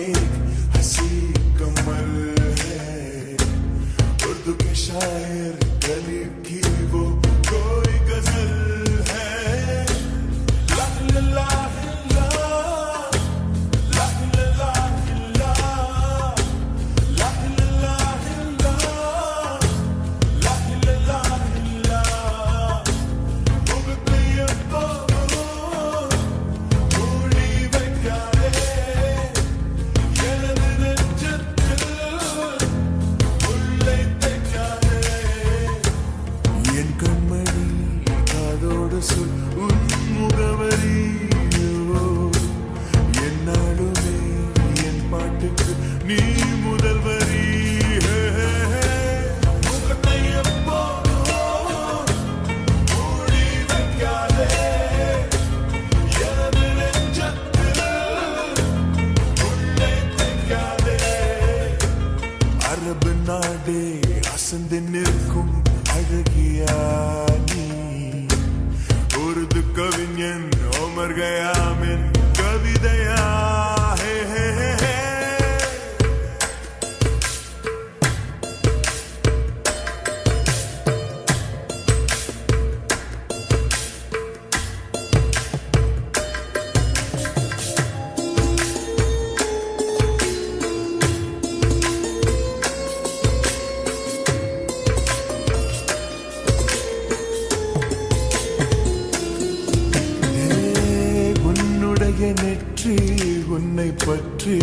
एक हंसी कमल है, उर्दू के शायर गरीब की वो कोई गजल है। ला ला ला ला, ला ला ला ला, ला ला ला ला, ला ला ला ला। मुगतियப்போ மூடி வைக்காதே எனது நெஞ்சத்தில் உள்ளே தைக்காதே। என் கண்மணி காதோடு சொல் உன் முகவரியோ, என்னாலுமே என் பாட்டுக்கு நீ முதல் வரி। முகத்தையப்போ மூடி வைக்காதே எனது நெஞ்சத்தில் உள்ளே தைக்காதே। அரபு நாடே அசந்து நிற்கும் அழகியா நீ, உருது கவிஞன் ஓமர் கயாமின் கவிதையா? ஹே ஹே ஹே ஹே। உன்னுடைய நெற்றி உன்னை பற்றி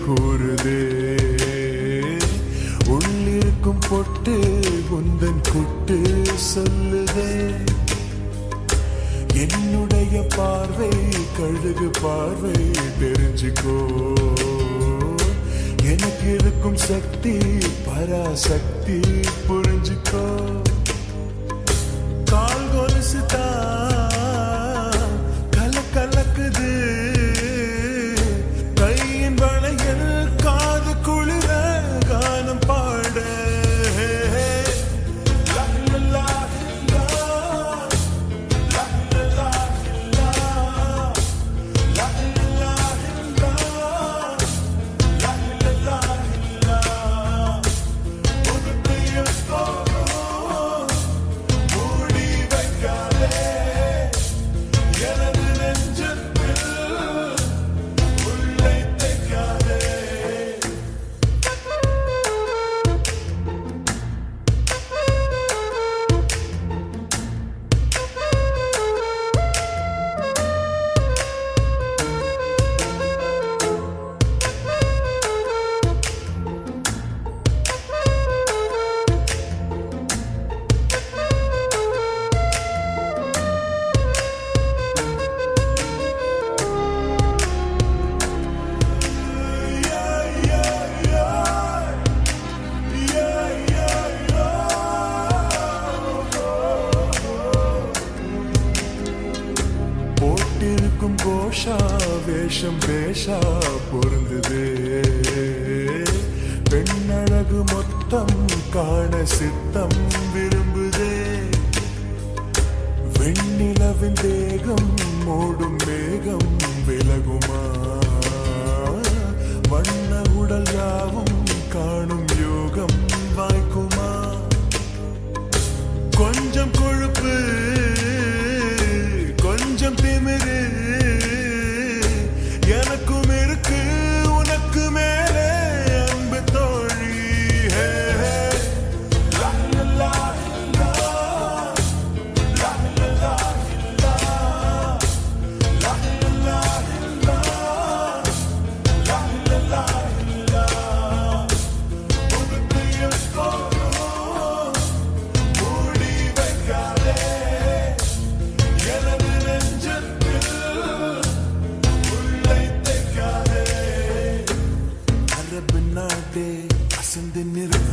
கூறுதே, உள்ளிருக்கும் பொட்டு உந்தன் குட்டு சொல்லுதே। என்னுடைய பார்வை கழுகு பார்வை தெரிஞ்சுக்கோ, எனக்கு இருக்கும் சக்தி பராசக்தி புரிஞ்சுக்கோ। கால் கொலுசுதான் கலக்குது, கையின் வளையல் காது குளிர கானம் பாட। லா லா லா லா, லா லா லா லா, லா லா லா லா, லா லா லா। முகத்தையப்போ மூடி வைக்காதே எனது நெஞ்சத்தில் உள்ளே தைக்காதே। போட்டிருக்கும் கோஷா வேஷம் பேஷா பொருந்துதே, பெண்ணழகு மொத்தம் காண சித்தம் விரும்புதே। வெண்ணிலவின் தேகம் மூடும் மேகம் விலகுமா, வண்ண உடல் யாவும் காணும் யோகம் வாய்க்குமா। கொஞ்சம் கொழுப்பு கொஞ்சம் திமிரு எனக்கும் இருக்கு உனக்கு மேலே அன்பு தோழி। ஹே ஹே। லா லா லா லா, லா லா லா லா, லா லா லா லா, லா லா லா। முகத்தையப்போ மூடி வைக்காதே எனது நெஞ்சத்தில் உள்ளே தைக்காதே। அரபு நாடே அசந்து நிற்கும்